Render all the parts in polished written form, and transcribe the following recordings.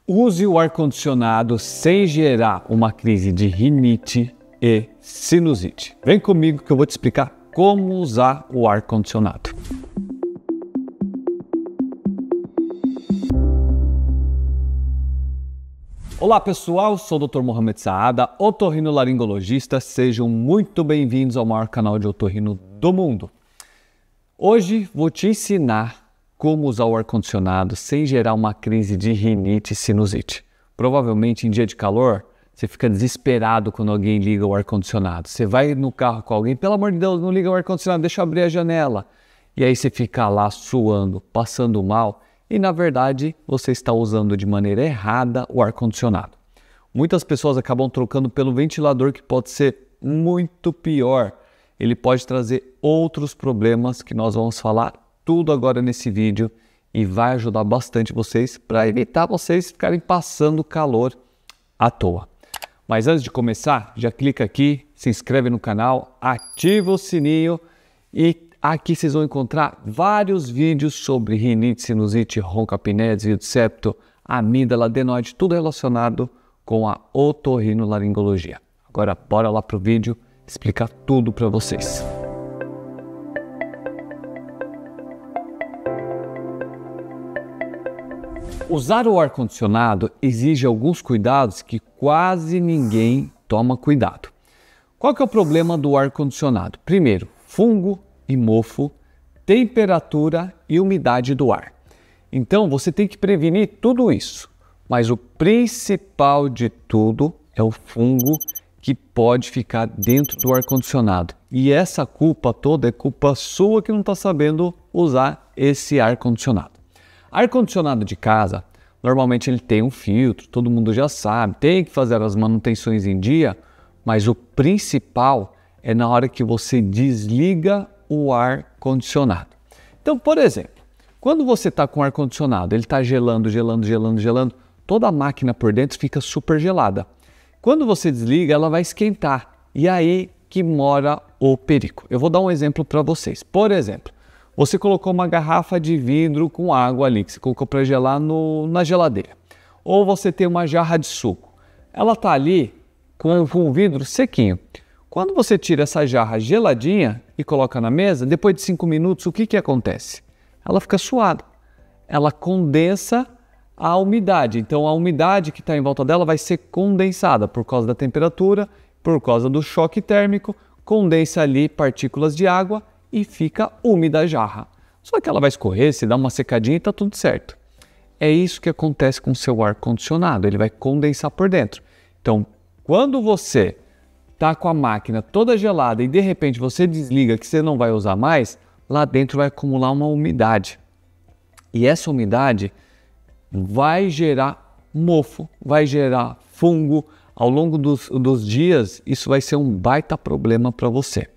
Use o ar-condicionado sem gerar uma crise de rinite e sinusite. Vem comigo que eu vou te explicar como usar o ar-condicionado. Olá pessoal, sou o Dr. Mohamed Saada, otorrinolaringologista. Sejam muito bem-vindos ao maior canal de otorrino do mundo. Hoje vou te ensinar como usar o ar-condicionado sem gerar uma crise de rinite e sinusite. Provavelmente em dia de calor, você fica desesperado quando alguém liga o ar-condicionado. Você vai no carro com alguém, pelo amor de Deus, não liga o ar-condicionado, deixa eu abrir a janela. E aí você fica lá suando, passando mal e na verdade você está usando de maneira errada o ar-condicionado. Muitas pessoas acabam trocando pelo ventilador, que pode ser muito pior. Ele pode trazer outros problemas que nós vamos falar tudo agora nesse vídeo e vai ajudar bastante vocês para evitar vocês ficarem passando calor à toa. Mas antes de começar, já clica aqui, se inscreve no canal, ativa o sininho e aqui vocês vão encontrar vários vídeos sobre rinite, sinusite, ronca-apneia, desvio de septo, amígdala, adenoide, tudo relacionado com a otorrinolaringologia. Agora bora lá pro vídeo explicar tudo para vocês. Usar o ar-condicionado exige alguns cuidados que quase ninguém toma cuidado. Qual que é o problema do ar-condicionado? Primeiro, fungo e mofo, temperatura e umidade do ar. Então você tem que prevenir tudo isso, mas o principal de tudo é o fungo que pode ficar dentro do ar-condicionado. E essa culpa toda é culpa sua que não está sabendo usar esse ar-condicionado. Ar-condicionado de casa, normalmente ele tem um filtro, todo mundo já sabe, tem que fazer as manutenções em dia, mas o principal é na hora que você desliga o ar-condicionado. Então, por exemplo, quando você está com o ar-condicionado, ele está gelando, toda a máquina por dentro fica super gelada. Quando você desliga, ela vai esquentar e aí que mora o perigo. Eu vou dar um exemplo para vocês. Por exemplo, você colocou uma garrafa de vidro com água ali, que você colocou para gelar na geladeira. Ou você tem uma jarra de suco. Ela está ali com o vidro sequinho. Quando você tira essa jarra geladinha e coloca na mesa, depois de 5 minutos, o que acontece? Ela fica suada. Ela condensa a umidade. Então a umidade que está em volta dela vai ser condensada por causa da temperatura, por causa do choque térmico, condensa ali partículas de água e fica úmida a jarra. Só que ela vai escorrer, se dá uma secadinha e está tudo certo. É isso que acontece com o seu ar-condicionado, ele vai condensar por dentro. Então, quando você está com a máquina toda gelada e de repente você desliga que você não vai usar mais, lá dentro vai acumular uma umidade. E essa umidade vai gerar mofo, vai gerar fungo. Ao longo dos dias, isso vai ser um baita problema para você.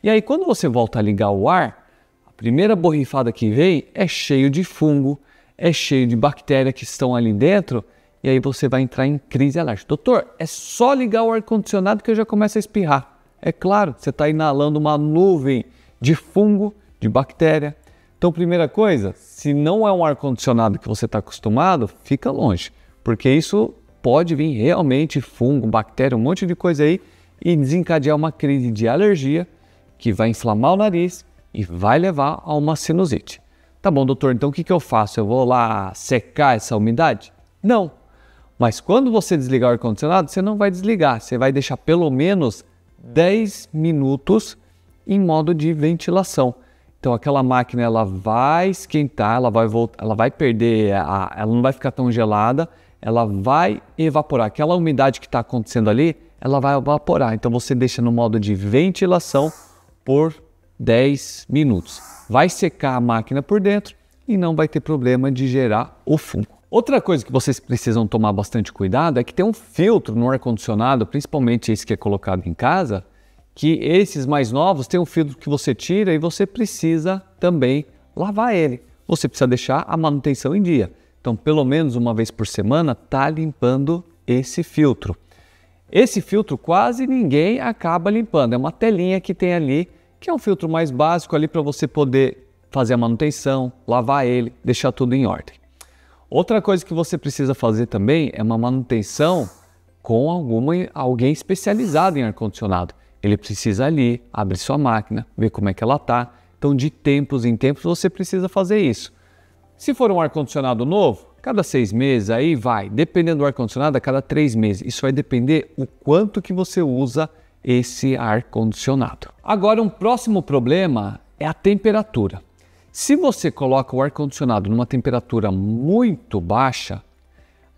E aí, quando você volta a ligar o ar, a primeira borrifada que vem é cheio de fungo, é cheio de bactérias que estão ali dentro, e aí você vai entrar em crise alérgica. Doutor, é só ligar o ar-condicionado que eu já começo a espirrar. É claro, você está inalando uma nuvem de fungo, de bactéria. Então, primeira coisa, se não é um ar-condicionado que você está acostumado, fica longe, porque isso pode vir realmente fungo, bactéria, um monte de coisa aí e desencadear uma crise de alergia, que vai inflamar o nariz e vai levar a uma sinusite. Tá bom, doutor, então o que eu faço? Eu vou lá secar essa umidade? Não. Mas quando você desligar o ar-condicionado, você não vai desligar. Você vai deixar pelo menos 10 minutos em modo de ventilação. Então aquela máquina ela vai esquentar, ela vai perder, ela não vai ficar tão gelada, ela vai evaporar. Aquela umidade que está acontecendo ali, ela vai evaporar. Então você deixa no modo de ventilação por 10 minutos. Vai secar a máquina por dentro e não vai ter problema de gerar o fungo. Outra coisa que vocês precisam tomar bastante cuidado é que tem um filtro no ar-condicionado, principalmente esse que é colocado em casa, que esses mais novos tem um filtro que você tira e você precisa também lavar ele. Você precisa deixar a manutenção em dia. Então, pelo menos uma vez por semana, tá limpando esse filtro. Esse filtro quase ninguém acaba limpando, é uma telinha que tem ali, que é um filtro mais básico ali para você poder fazer a manutenção, lavar ele, deixar tudo em ordem. Outra coisa que você precisa fazer também é uma manutenção com alguém especializado em ar-condicionado. Ele precisa ali abrir sua máquina, ver como é que ela está. Então, de tempos em tempos, você precisa fazer isso. Se for um ar-condicionado novo, cada 6 meses, aí vai. Dependendo do ar-condicionado, a cada 3 meses. Isso vai depender o quanto que você usa esse ar-condicionado. Agora, um próximo problema é a temperatura. Se você coloca o ar-condicionado numa temperatura muito baixa,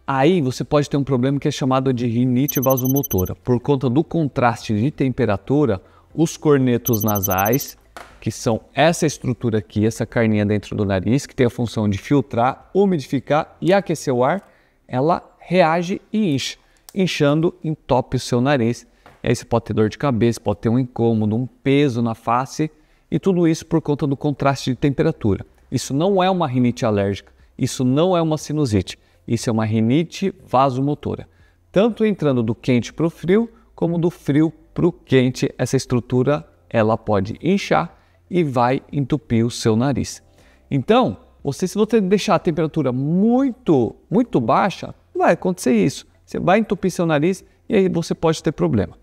aí você pode ter um problema que é chamado de rinite vasomotora. Por conta do contraste de temperatura, os cornetos nasais, que são essa estrutura aqui, essa carninha dentro do nariz, que tem a função de filtrar, umidificar e aquecer o ar, ela reage e incha. Inchando, entope o seu nariz. E aí você pode ter dor de cabeça, pode ter um incômodo, um peso na face, e tudo isso por conta do contraste de temperatura. Isso não é uma rinite alérgica, isso não é uma sinusite, isso é uma rinite vasomotora. Tanto entrando do quente para o frio, como do frio para o quente, essa estrutura ela pode inchar e vai entupir o seu nariz. Então, se você deixar a temperatura muito baixa, vai acontecer isso. Você vai entupir seu nariz e aí você pode ter problema.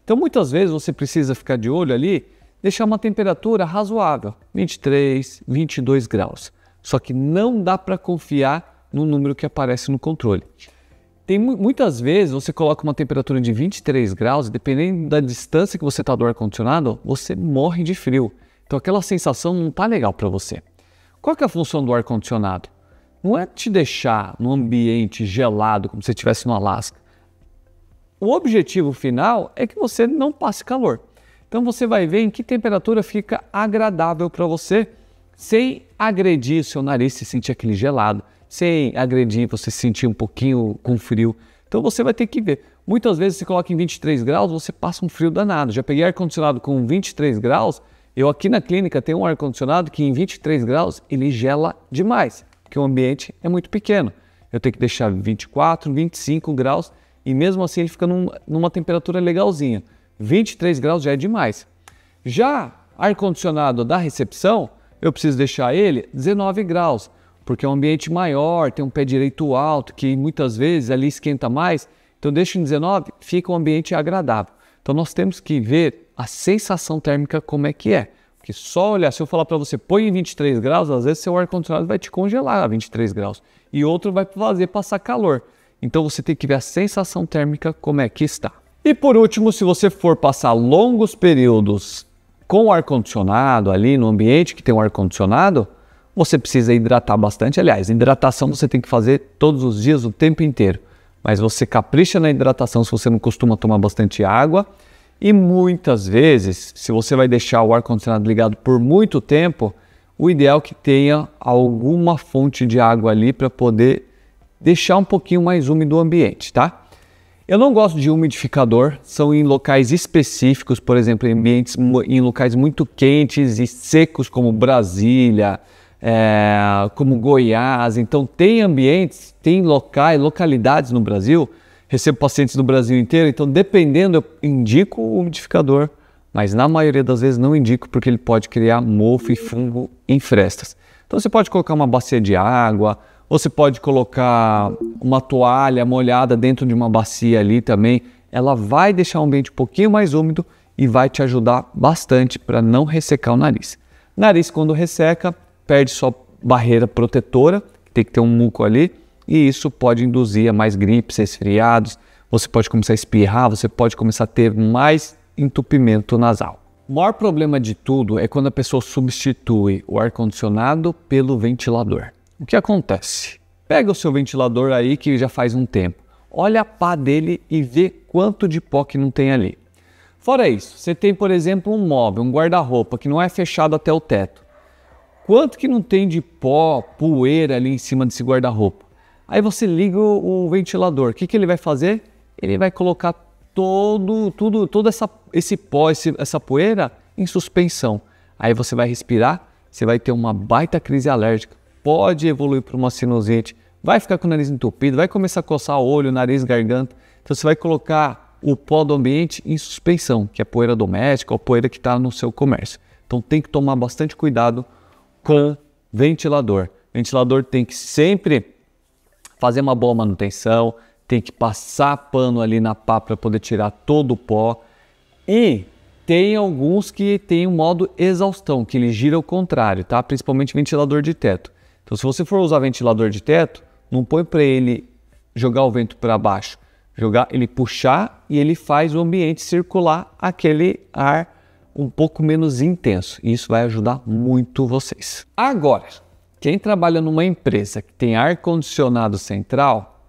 Então, muitas vezes você precisa ficar de olho ali, deixar uma temperatura razoável, 23, 22 graus. Só que não dá para confiar no número que aparece no controle. Muitas vezes você coloca uma temperatura de 23 graus, dependendo da distância que você está do ar-condicionado, você morre de frio. Então aquela sensação não está legal para você. Qual que é a função do ar-condicionado? Não é te deixar num ambiente gelado, como se você estivesse no Alasca. O objetivo final é que você não passe calor. Então você vai ver em que temperatura fica agradável para você, sem agredir o seu nariz, se sentir aquele gelado, sem agredir você se sentir um pouquinho com frio. Então você vai ter que ver. Muitas vezes você coloca em 23 graus, você passa um frio danado. Já peguei ar-condicionado com 23 graus, eu aqui na clínica tenho um ar-condicionado que em 23 graus ele gela demais, porque o ambiente é muito pequeno. Eu tenho que deixar 24, 25 graus e mesmo assim ele fica numa temperatura legalzinha. 23 graus já é demais. Já ar-condicionado da recepção, eu preciso deixar ele 19 graus, porque é um ambiente maior, tem um pé direito alto, que muitas vezes ali esquenta mais. Então deixo em 19, fica um ambiente agradável. Então nós temos que ver a sensação térmica como é que é. Porque só olhar, se eu falar para você, põe em 23 graus, às vezes seu ar-condicionado vai te congelar a 23 graus. E outro vai fazer passar calor. Então você tem que ver a sensação térmica como é que está. E por último, se você for passar longos períodos com o ar-condicionado ali no ambiente que tem o ar-condicionado, você precisa hidratar bastante. Aliás, hidratação você tem que fazer todos os dias, o tempo inteiro. Mas você capricha na hidratação se você não costuma tomar bastante água. E muitas vezes, se você vai deixar o ar-condicionado ligado por muito tempo, o ideal é que tenha alguma fonte de água ali para poder deixar um pouquinho mais úmido o ambiente, tá? Eu não gosto de umidificador, são em locais específicos, por exemplo, em locais muito quentes e secos como Brasília, como Goiás. Então tem ambientes, tem localidades no Brasil, recebo pacientes do Brasil inteiro, então dependendo eu indico o umidificador, mas na maioria das vezes não indico porque ele pode criar mofo e fungo em frestas. Então você pode colocar uma bacia de água, você pode colocar uma toalha molhada dentro de uma bacia ali também. Ela vai deixar o ambiente um pouquinho mais úmido e vai te ajudar bastante para não ressecar o nariz. Nariz, quando resseca, perde sua barreira protetora, tem que ter um muco ali, e isso pode induzir a mais gripes, resfriados. Você pode começar a espirrar, você pode começar a ter mais entupimento nasal. O maior problema de tudo é quando a pessoa substitui o ar-condicionado pelo ventilador. O que acontece? Pega o seu ventilador aí que já faz um tempo, olha a pá dele e vê quanto de pó que não tem ali. Fora isso, você tem, por exemplo, um móvel, um guarda-roupa que não é fechado até o teto. Quanto que não tem de pó, poeira ali em cima desse guarda-roupa? Aí você liga o ventilador, o que ele vai fazer? Ele vai colocar todo esse pó, essa poeira em suspensão. Aí você vai respirar, você vai ter uma baita crise alérgica. Pode evoluir para uma sinusite, vai ficar com o nariz entupido, vai começar a coçar o olho, nariz, garganta. Então você vai colocar o pó do ambiente em suspensão, que é poeira doméstica ou poeira que está no seu comércio. Então tem que tomar bastante cuidado com ventilador. O ventilador tem que sempre fazer uma boa manutenção, tem que passar pano ali na pá para poder tirar todo o pó. E tem alguns que tem o modo exaustão, que ele gira ao contrário, tá? Principalmente ventilador de teto. Então, se você for usar ventilador de teto, não põe para ele jogar o vento para baixo, ele puxar e ele faz o ambiente circular aquele ar um pouco menos intenso. E isso vai ajudar muito vocês. Agora, quem trabalha numa empresa que tem ar-condicionado central,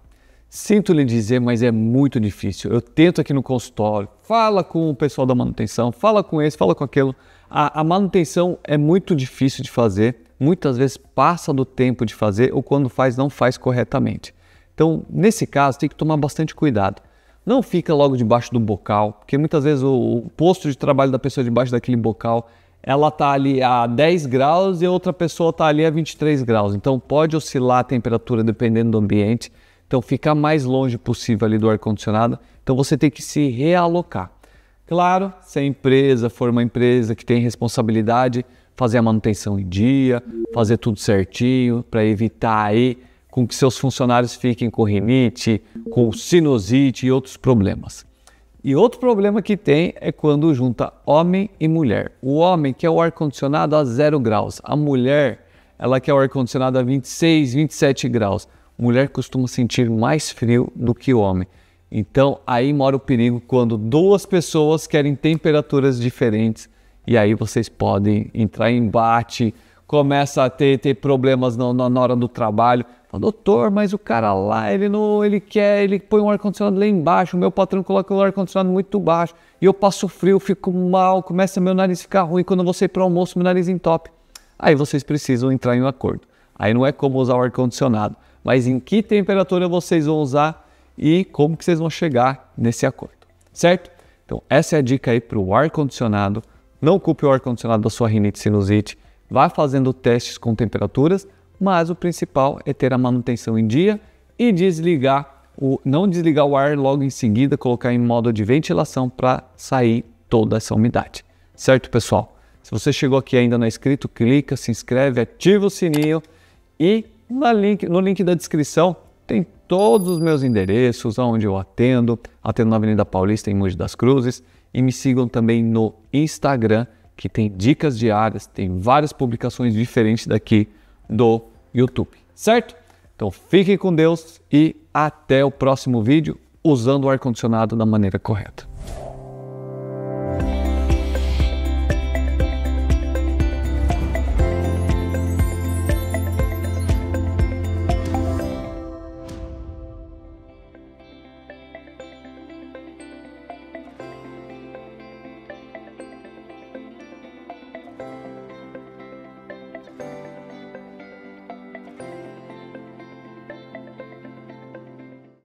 sinto lhe dizer, mas é muito difícil. Eu tento aqui no consultório, fala com o pessoal da manutenção, fala com esse, fala com aquilo. A manutenção é muito difícil de fazer, muitas vezes passa do tempo de fazer ou quando faz, não faz corretamente. Então, nesse caso, tem que tomar bastante cuidado. Não fica logo debaixo do bocal, porque muitas vezes o posto de trabalho da pessoa debaixo daquele bocal, ela está ali a 10 graus e a outra pessoa está ali a 23 graus. Então, pode oscilar a temperatura dependendo do ambiente. Então, ficar mais longe possível ali do ar-condicionado. Então, você tem que se realocar. Claro, se a empresa for uma empresa que tem responsabilidade, fazer a manutenção em dia, fazer tudo certinho para evitar aí com que seus funcionários fiquem com rinite, com sinusite e outros problemas. E outro problema que tem é quando junta homem e mulher. O homem quer o ar-condicionado a 0 graus. A mulher, ela quer o ar-condicionado a 26, 27 graus. A mulher costuma sentir mais frio do que o homem. Então, aí mora o perigo quando duas pessoas querem temperaturas diferentes. E aí vocês podem entrar em embate, começa a ter problemas na hora do trabalho. Fala, doutor, mas o cara lá, ele põe um ar-condicionado lá embaixo, o meu patrão coloca o ar-condicionado muito baixo, e eu passo frio, fico mal, começa meu nariz a ficar ruim, quando eu vou sair para o almoço, meu nariz entope. Aí vocês precisam entrar em um acordo. Aí não é como usar o ar-condicionado, mas em que temperatura vocês vão usar e como que vocês vão chegar nesse acordo, certo? Então essa é a dica aí para o ar-condicionado. Não culpe o ar-condicionado da sua rinite e sinusite, vá fazendo testes com temperaturas, mas o principal é ter a manutenção em dia e não desligar o ar logo em seguida, colocar em modo de ventilação para sair toda essa umidade. Certo, pessoal? Se você chegou aqui e ainda não é inscrito, clica, se inscreve, ativa o sininho e no link da descrição tem todos os meus endereços, onde eu atendo na Avenida Paulista, em Mogi das Cruzes, e me sigam também no Instagram, que tem dicas diárias, tem várias publicações diferentes daqui do YouTube, certo? Então fiquem com Deus e até o próximo vídeo usando o ar-condicionado da maneira correta.